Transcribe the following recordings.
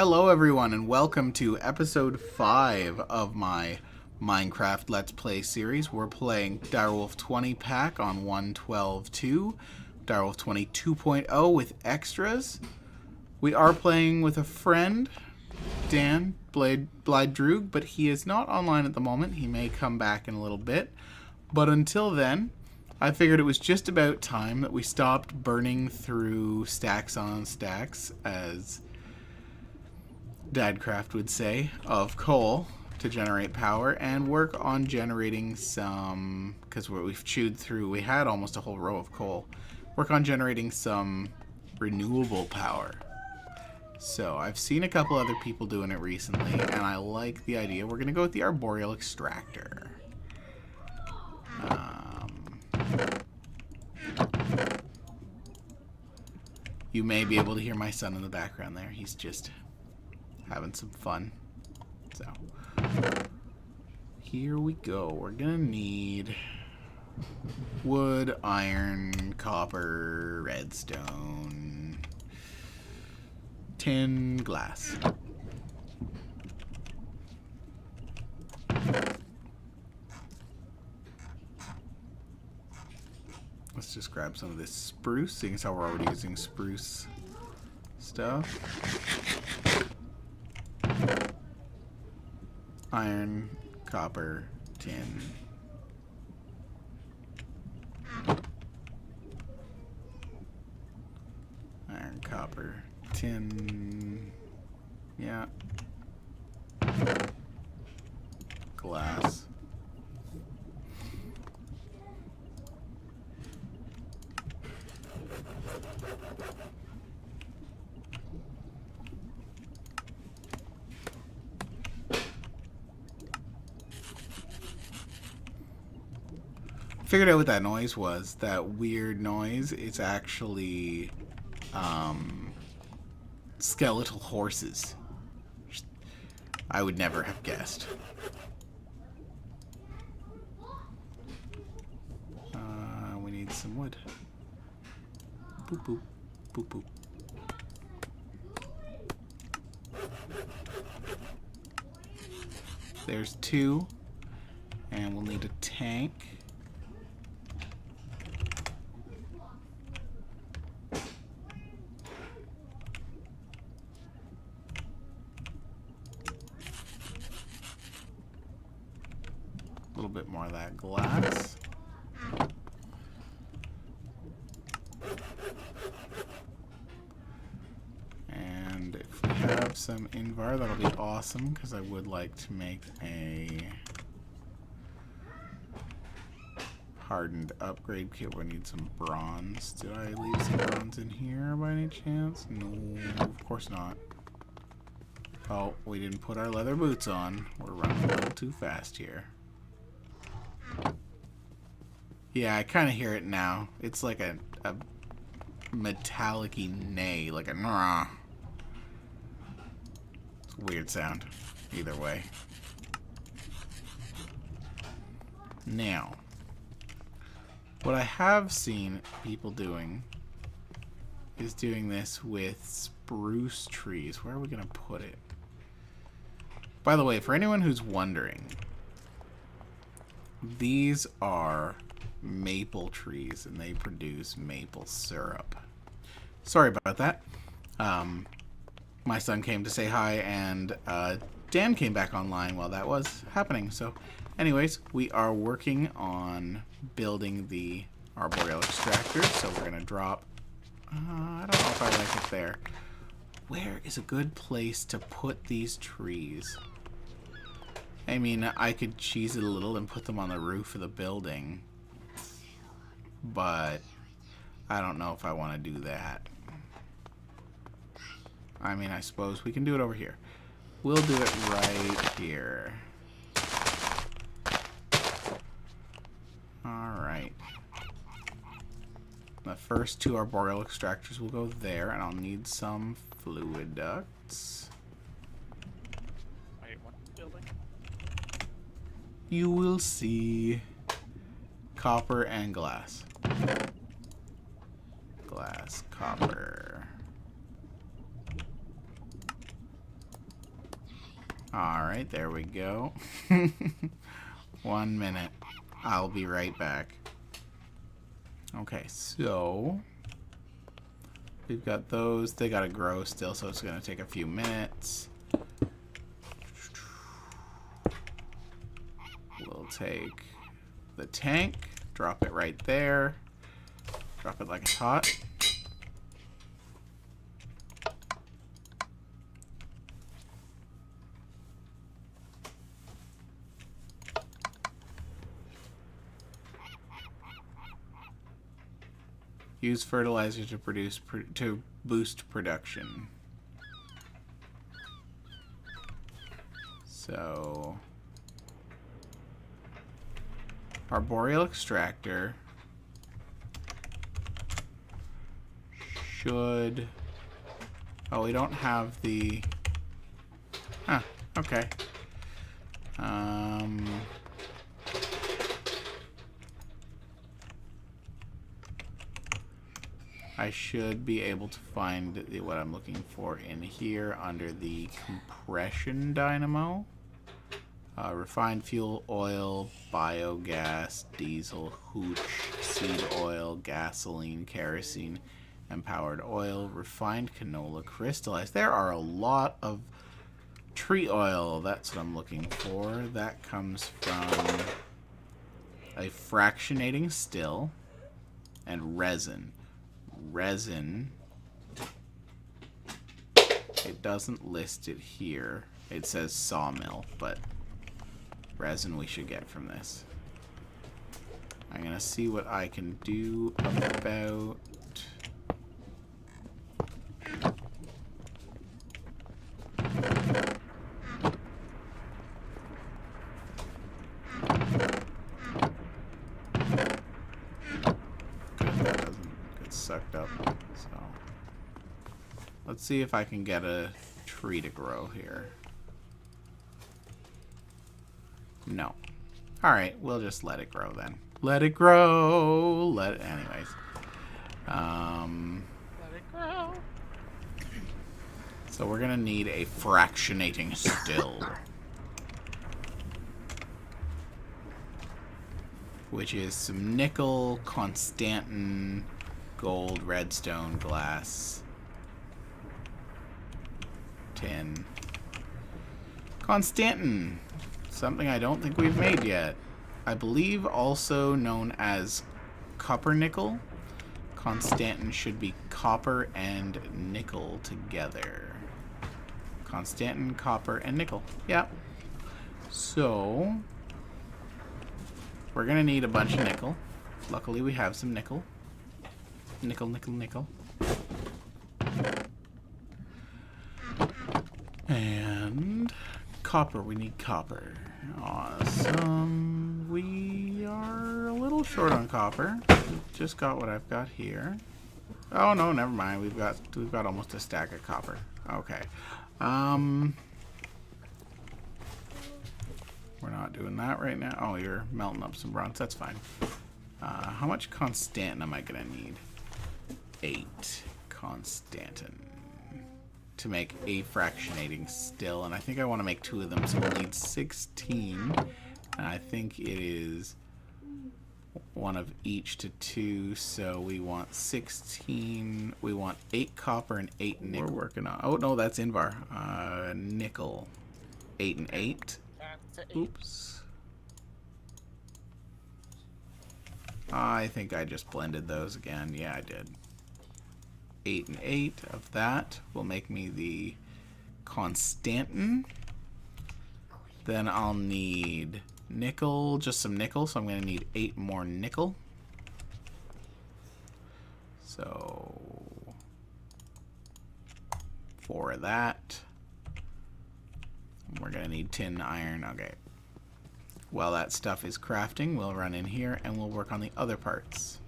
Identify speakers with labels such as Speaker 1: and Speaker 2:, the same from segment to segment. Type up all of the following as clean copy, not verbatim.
Speaker 1: Hello everyone and welcome to episode 5 of my Minecraft Let's Play series. We're playing Direwolf20 pack on 1.12.2, Direwolf20 2.0 with extras. We are playing with a friend, Dan Blydrug, but he is not online at the moment. He may come back in a little bit. But until then, I figured it was just about time that we stopped burning through stacks on stacks, as Dadcraft would say, of coal to generate power, and work on generating some, because we've chewed through, we had almost a whole row of coal, work on generating some renewable power. So I've seen a couple other people doing it recently, and I like the idea. We're going to go with the arboreal extractor. You may be able to hear my son in the background there. He's just having some fun. So here we go. We're gonna need wood, iron, copper, redstone, tin, glass. Let's just grab some of this spruce, seeing as how we're already using spruce stuff. Iron, copper, tin. Iron, copper, tin. Yeah. Glass. Figured out what that noise was. That weird noise. It's actually skeletal horses. I would never have guessed. We need some wood. Boop boop boop boop. There's 2, and we'll need a tank. A little bit more of that glass. And if we have some invar, that'll be awesome, because I would like to make a hardened upgrade kit. We need some bronze. Did I leave some bronze in here by any chance? No, of course not. Oh, we didn't put our leather boots on. We're running a little too fast here. Yeah, I kind of hear it now. It's like a metallic-y neigh, like a nah. It's a weird sound. Either way. Now, what I have seen people doing is doing this with spruce trees. Where are we going to put it? By the way, for anyone who's wondering, these are maple trees, and they produce maple syrup. Sorry about that. My son came to say hi, and Dan came back online while that was happening. So anyways, we are working on building the arboreal extractor. So we're going to drop... I don't know if I like it there. Where is a good place to put these trees? I mean, I could cheese it a little and put them on the roof of the building, but I don't know if I want to do that. I mean, I suppose we can do it over here. We'll do it right here. Alright. The first 2 arboreal extractors will go there, and I'll need some fluid ducts.
Speaker 2: Wait, what building?
Speaker 1: You will see copper and glass. Glass, copper. Alright, there we go. 1 minute. I'll be right back. Okay, so we've got those. They gotta grow still, so it's gonna take a few minutes. We'll take the tank, drop it right there, drop it like it's hot. Use fertilizer to boost production. So arboreal extractor should. Oh, we don't have the. Huh. Okay. I should be able to find what I'm looking for in here under the compression dynamo. Refined fuel oil, biogas, diesel, hooch, seed oil, gasoline, kerosene, empowered oil, refined canola, crystallized. There are a lot of tree oil. That's what I'm looking for. That comes from a fractionating still and resin. Resin, it doesn't list it here. It says sawmill, but resin we should get from this. I'm gonna see what I can do about sucked up. So let's see if I can get a tree to grow here. No. Alright, we'll just let it grow then. Let it grow. Anyways.
Speaker 2: Let it grow.
Speaker 1: So we're gonna need a fractionating still. Which is some nickel, constantan, gold, redstone, glass, tin. Constantan. Something I don't think we've made yet. I believe also known as copper nickel. Constantan should be copper and nickel together. Constantan, copper, and nickel. Yep. So we're gonna need a bunch of nickel. Luckily we have some nickel. Nickel, nickel, nickel. And copper, we need copper. Awesome. We are a little short on copper. Just got what I've got here. Oh no, never mind. We've got almost a stack of copper. Okay. We're not doing that right now. Oh, you're melting up some bronze. That's fine. How much constantan am I gonna need? 8 constantan to make a fractionating still, and I think I want to make 2 of them, so we'll need 16. And I think it is one of each to 2, so we want 16. We want 8 copper and 8 nickel. We're working on. Oh no, that's Invar. Nickel. 8 and 8. Oops. I think I just blended those again. Yeah, I did. 8 and 8 of that will make me the constantan. Then I'll need nickel, just some nickel, so I'm going to need 8 more nickel. So 4 of that. We're going to need tin, iron. Okay. While that stuff is crafting, we'll run in here and we'll work on the other parts.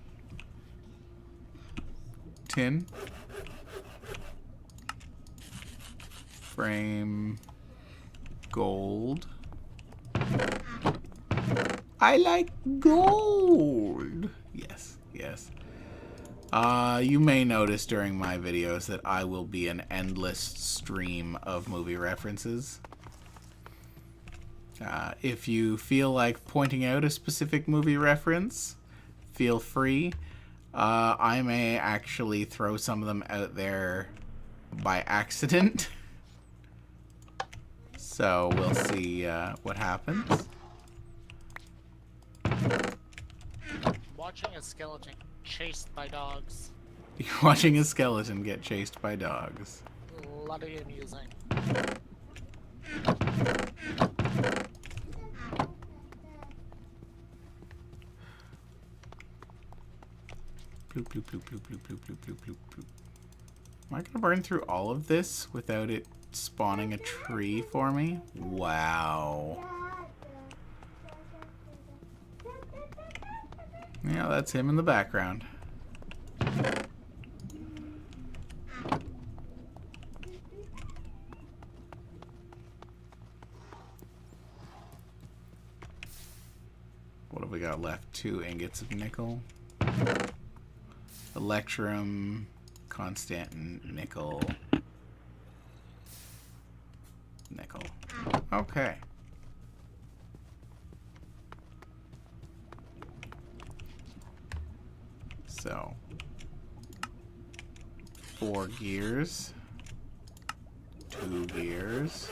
Speaker 1: Tin, frame, gold. I like gold. Yes, yes. You may notice during my videos that I will be an endless stream of movie references. If you feel like pointing out a specific movie reference, feel free. I may actually throw some of them out there by accident. So we'll see what happens.
Speaker 2: Watching a skeleton chased by dogs.
Speaker 1: You're watching a skeleton get chased by dogs.
Speaker 2: Bloody amusing.
Speaker 1: Bloop, bloop, bloop, bloop, bloop, bloop, bloop, bloop, bloop, bloop. Am I gonna burn through all of this without it spawning a tree for me? Wow. Yeah, that's him in the background. What have we got left? 2 ingots of nickel. Electrum, constant nickel. Nickel. Okay. So, 4 gears, 2 gears.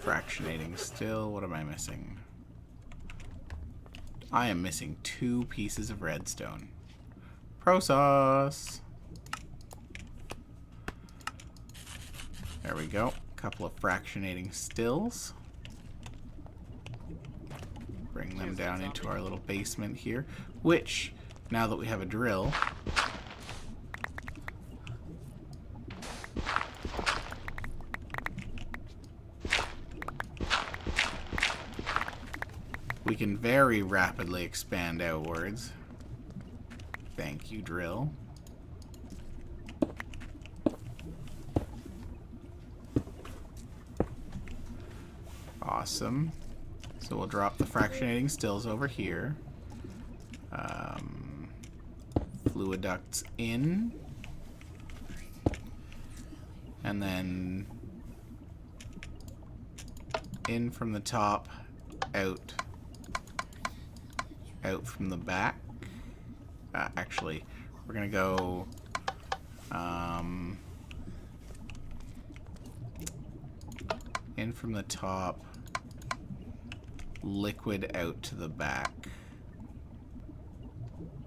Speaker 1: Fractionating still. What am I missing? I am missing 2 pieces of redstone. Process. There we go. Couple of fractionating stills. Bring them down into our little basement here, which, now that we have a drill, we can very rapidly expand outwards. Thank you, drill. Awesome. So we'll drop the fractionating stills over here. Fluid ducts in. And then in from the top, out. Out from the back. Actually, we're gonna go in from the top, liquid out to the back,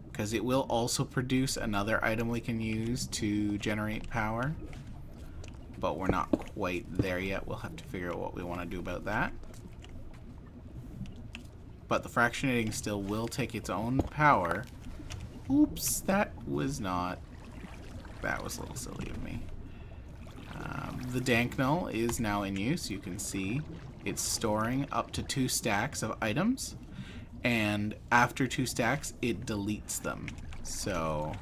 Speaker 1: because it will also produce another item we can use to generate power, but we're not quite there yet. We'll have to figure out what we want to do about that. But the fractionating still will take its own power. Oops, that was a little silly of me. The dank null is now in use. You can see it's storing up to 2 stacks of items, and after 2 stacks it deletes them. So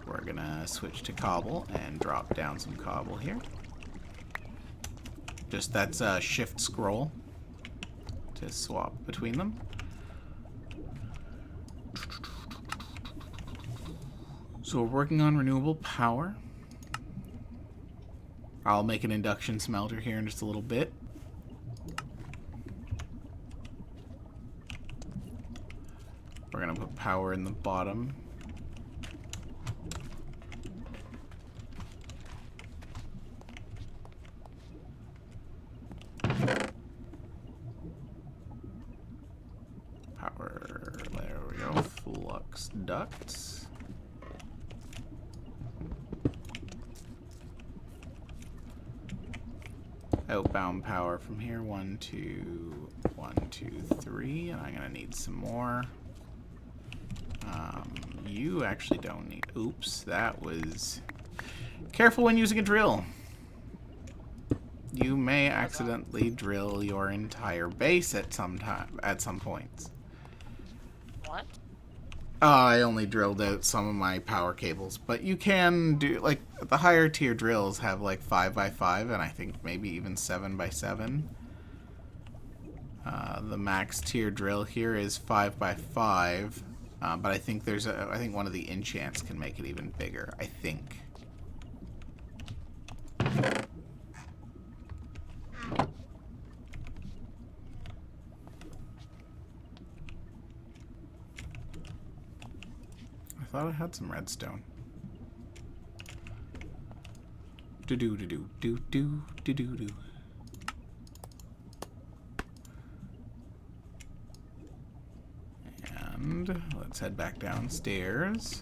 Speaker 1: we're gonna switch to cobble and drop down some cobble here. Just that's a shift scroll to swap between them. So we're working on renewable power. I'll make an induction smelter here in just a little bit. We're gonna put power in the bottom. Power, there we go. Flux ducts. Outbound power from here. 1, 2, 1, 2, 3, and I'm gonna need some more. You actually don't need. Oops, that was. Careful when using a drill. You may accidentally drill your entire base at some points.
Speaker 2: What?
Speaker 1: I only drilled out some of my power cables, but you can do, like, the higher tier drills have like 5x5 and I think maybe even 7x7. The max tier drill here is 5x5, But I think I think one of the enchants can make it even bigger. I think. I thought I had some redstone. Do do do do do do do do do. And let's head back downstairs.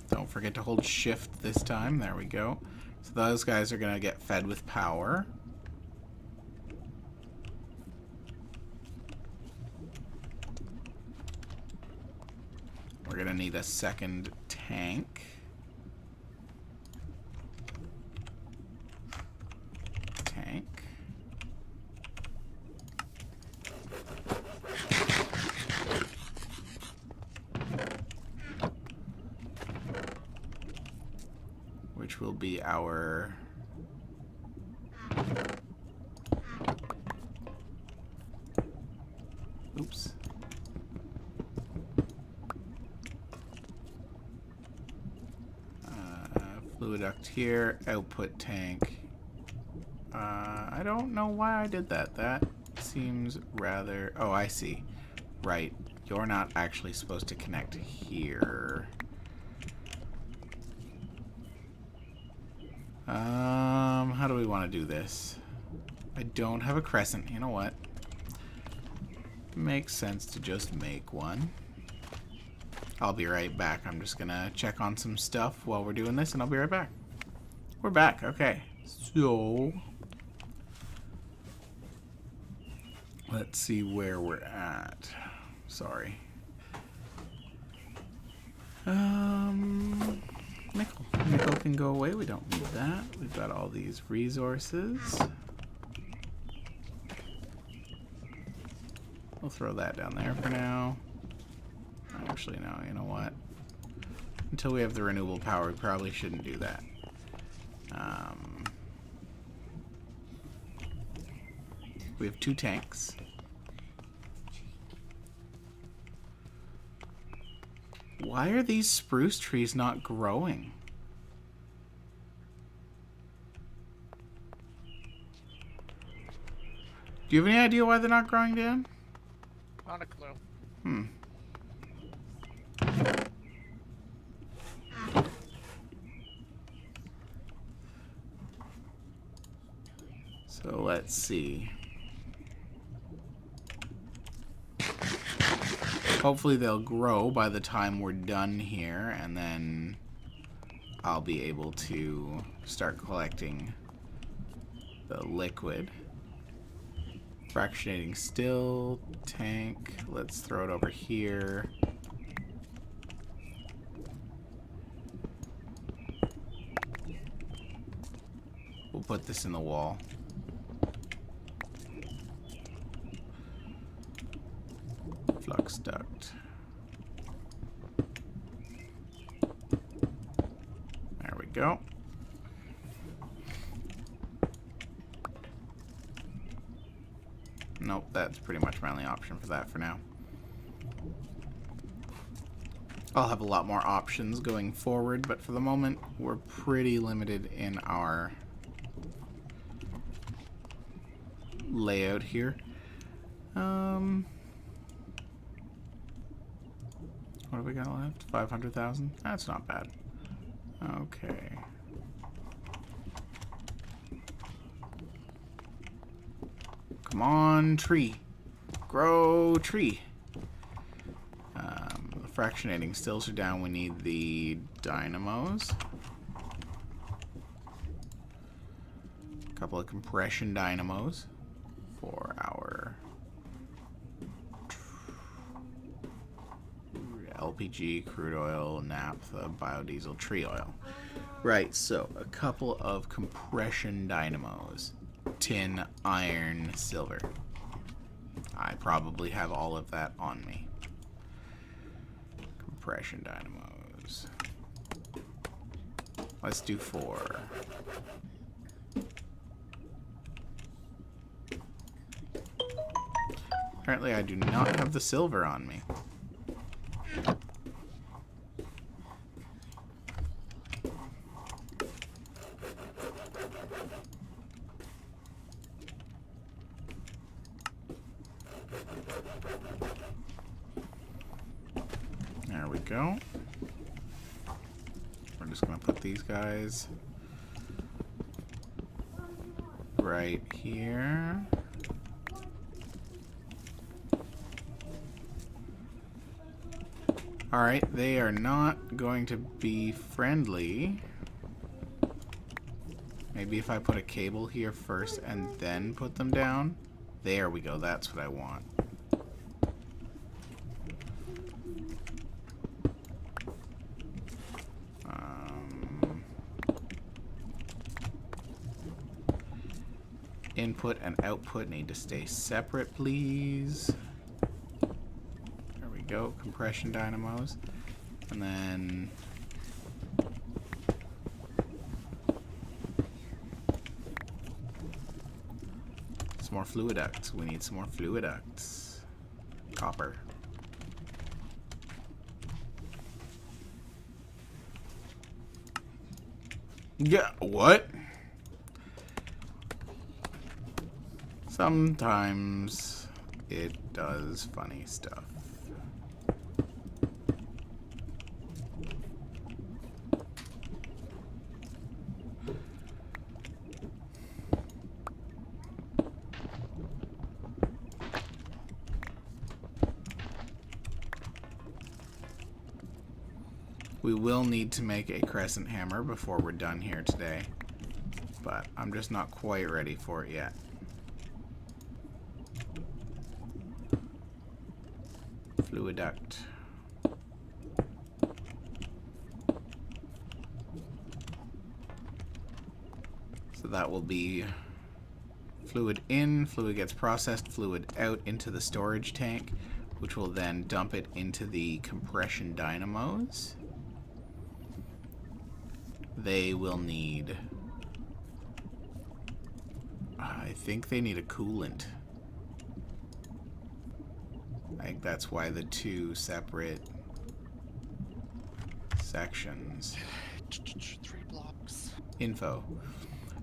Speaker 1: Don't forget to hold shift this time. There we go. So those guys are going to get fed with power. We're going to need a second tank. Which will be our oops. Fluid duct here, output tank. I don't know why I did that. That seems rather... Oh, I see. Right. You're not actually supposed to connect here. How do we want to do this? I don't have a crescent. You know what? Makes sense to just make one. I'll be right back. I'm just gonna check on some stuff while we're doing this, and I'll be right back. We're back. Okay. So... let's see where we're at. Sorry. Nickel. Nickel can go away. We don't need that. We've got all these resources. We'll throw that down there for now. Actually, no. You know what? Until we have the renewable power, we probably shouldn't do that. We have 2 tanks. Why are these spruce trees not growing? Do you have any idea why they're not growing, Dan?
Speaker 2: Not a clue.
Speaker 1: So let's see. Hopefully they'll grow by the time we're done here, and then I'll be able to start collecting the liquid. Fractionating still, tank, let's throw it over here. We'll put this in the wall. Flux duct. There we go. Nope, that's pretty much my only option for that for now. I'll have a lot more options going forward, but for the moment, we're pretty limited in our layout here. What have we got left? 500,000? That's not bad. Okay. Come on, tree. Grow tree. The fractionating stills are down. We need the dynamos. A couple of compression dynamos for our LPG, crude oil, naphtha, biodiesel, tree oil. Right, so a couple of compression dynamos. Tin, iron, silver. I probably have all of that on me. Compression dynamos. Let's do 4. Apparently I do not have the silver on me. There we go. We're just gonna put these guys right here. Alright, they are not going to be friendly. Maybe if I put a cable here first and then put them down. There we go, that's what I want. Input and output need to stay separate, please. There we go, compression dynamos. And then some more fluid ducts. We need some more fluid ducts. Copper. Yeah, what? Sometimes it does funny stuff. We will need to make a crescent hammer before we're done here today, but I'm just not quite ready for it yet. Fluid duct. So that will be fluid in, fluid gets processed, fluid out into the storage tank, which will then dump it into the compression dynamos. They will need, I think they need a coolant. I think that's why the two separate sections.
Speaker 2: 3 blocks.
Speaker 1: Info.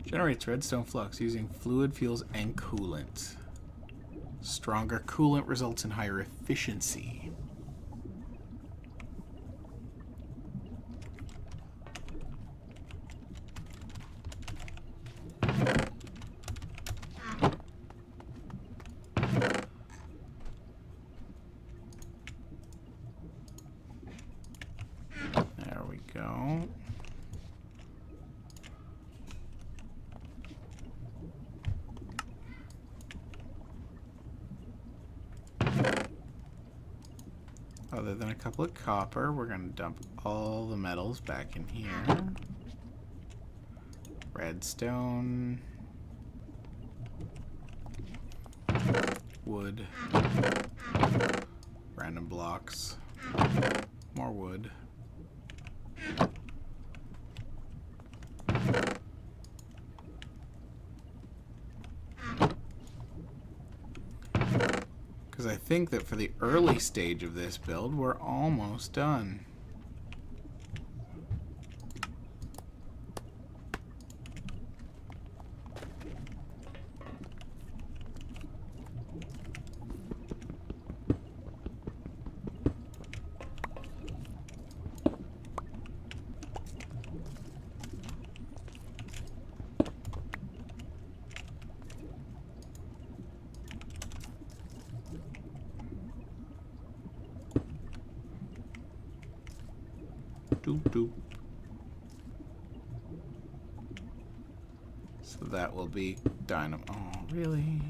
Speaker 1: Generates redstone flux using fluid fuels and coolant. Stronger coolant results in higher efficiency. There we go. Other than a couple of copper, we're going to dump all the metals back in here. Redstone. Wood. Random blocks. More wood. Because I think that for the early stage of this build, we're almost done. Doop doop. So that will be dynamo. Oh, really?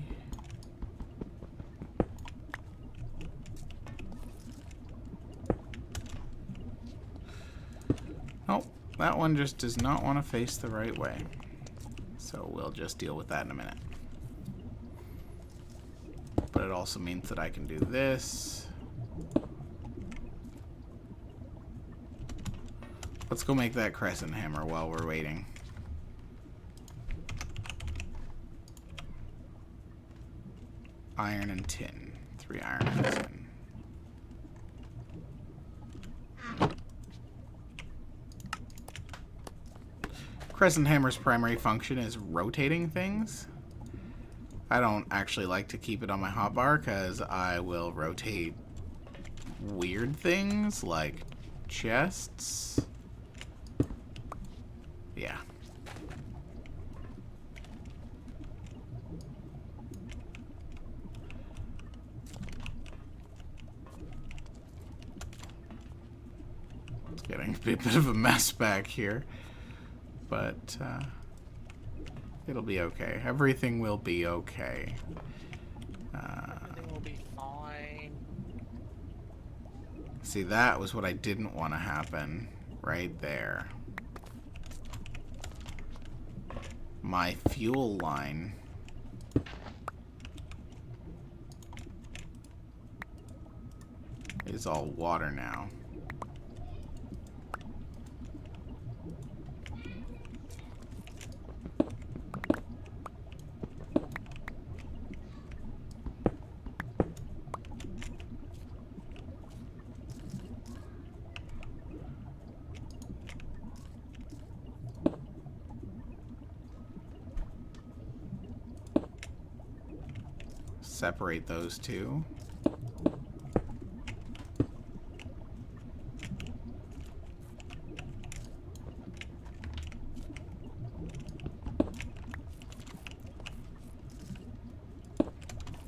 Speaker 1: Oh, that one just does not want to face the right way. So we'll just deal with that in a minute. But it also means that I can do this. Let's go make that crescent hammer while we're waiting. Iron and tin. 3 iron nuts in. Crescent hammer's primary function is rotating things. I don't actually like to keep it on my hotbar because I will rotate weird things like chests. Yeah. It's getting a bit of a mess back here. But it'll be okay. Everything will be okay.
Speaker 2: Everything will be fine.
Speaker 1: See, that was what I didn't want to happen. Right there. My fuel line is all water now. Separate those two.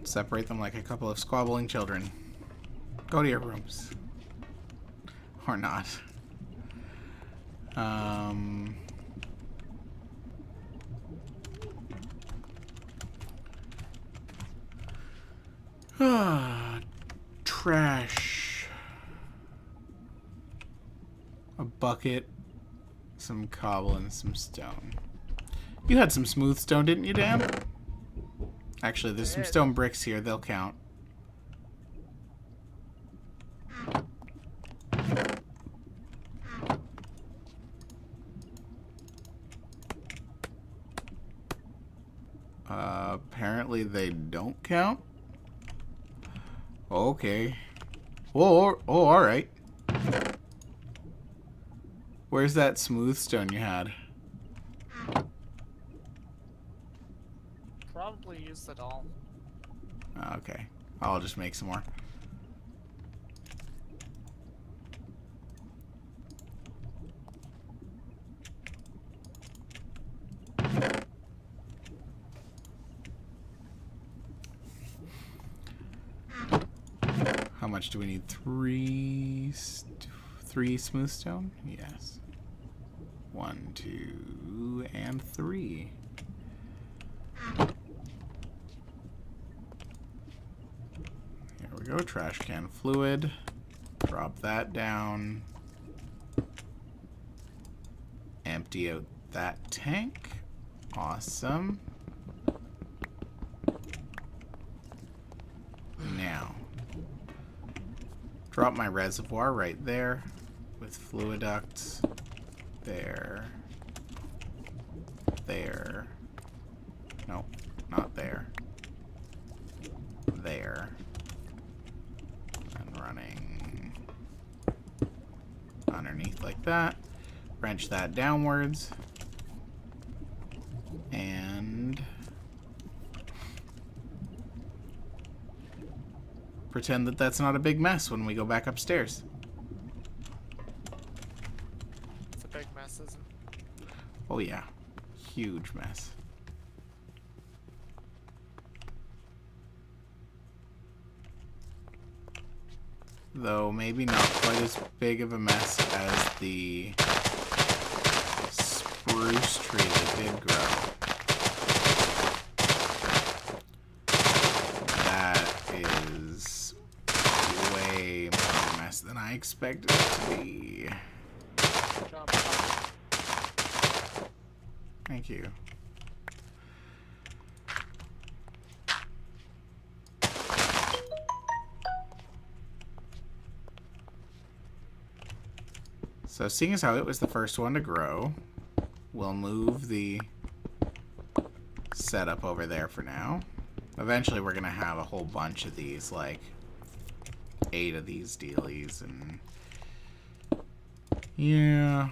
Speaker 1: Separate them like a couple of squabbling children. Go to your rooms. Or not. Trash. A bucket, some cobble, and some stone. You had some smooth stone, didn't you, Dan? Actually, there's some stone bricks here. They'll count. Apparently they don't count. Okay. Oh, alright. Where's that smooth stone you had?
Speaker 2: Probably used it all.
Speaker 1: Okay. I'll just make some more. How much do we need? Three smooth stone? Yes. 1, 2, and 3. Here we go. Trash can fluid. Drop that down. Empty out that tank. Awesome. Now, drop my reservoir right there with fluid ducts. There. There. Nope, not there. There. And running underneath like that. Wrench that downwards. And pretend that that's not a big mess when we go back upstairs.
Speaker 2: It's a big mess, isn't it?
Speaker 1: Oh yeah, huge mess. Though maybe not quite as big of a mess as the spruce tree that did grow. That is way more of a mess than I expected it to be.
Speaker 2: Good job.
Speaker 1: Thank you. So seeing as how it was the first one to grow, we'll move the setup over there for now. Eventually we're gonna have a whole bunch of these, like 8 of these dealies, and yeah.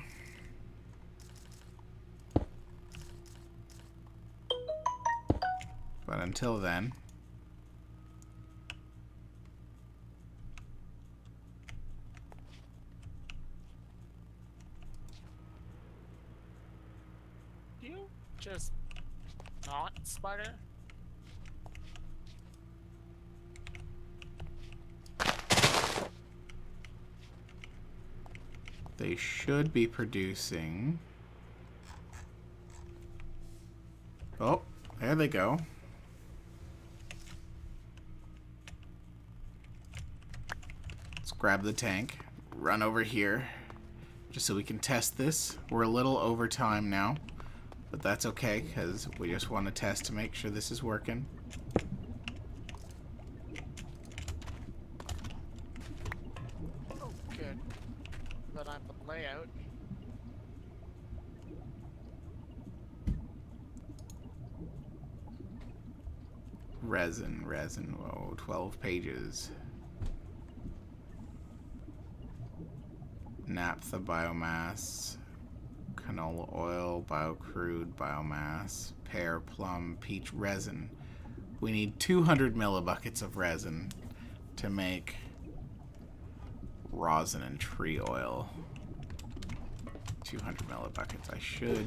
Speaker 1: But until then,
Speaker 2: You just not spider?
Speaker 1: they should be producing. Oh, there they go. Let's grab the tank, run over here, just so we can test this. We're a little over time now, but that's okay, because we just want to test to make sure this is working.
Speaker 2: Oh, good. But I'm the layout.
Speaker 1: Resin, whoa, 12 pages. Naphtha biomass, canola oil, biocrude biomass, pear, plum, peach resin. We need 200 millibuckets of resin to make rosin and tree oil. 200 millibuckets.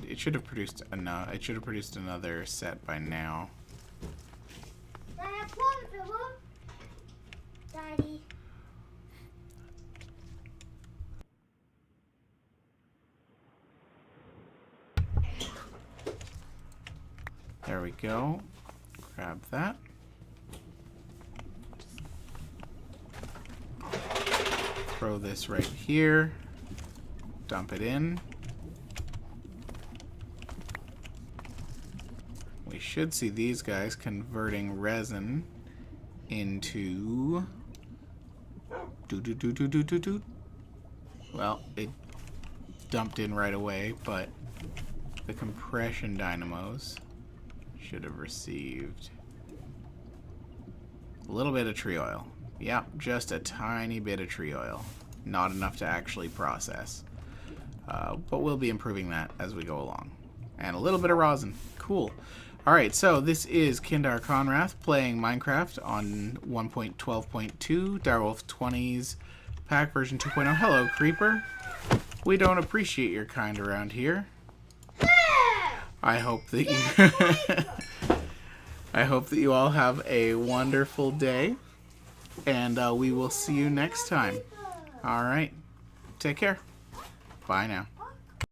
Speaker 1: It should have produced enough. It should have produced another set by now.
Speaker 3: Daddy.
Speaker 1: There we go. Grab that. Throw this right here. Dump it in. We should see these guys converting resin into well, it dumped in right away, but the compression dynamos should have received a little bit of tree oil. Yep, just a tiny bit of tree oil. Not enough to actually process. But we'll be improving that as we go along. And a little bit of rosin. Cool. Alright, so this is Kindar Conrath playing Minecraft on 1.12.2, Direwolf20's pack version 2.0. Hello, Creeper. We don't appreciate your kind around here. I hope that you I hope that you all have a wonderful day, and we will see you next time. Alright, take care. Bye now.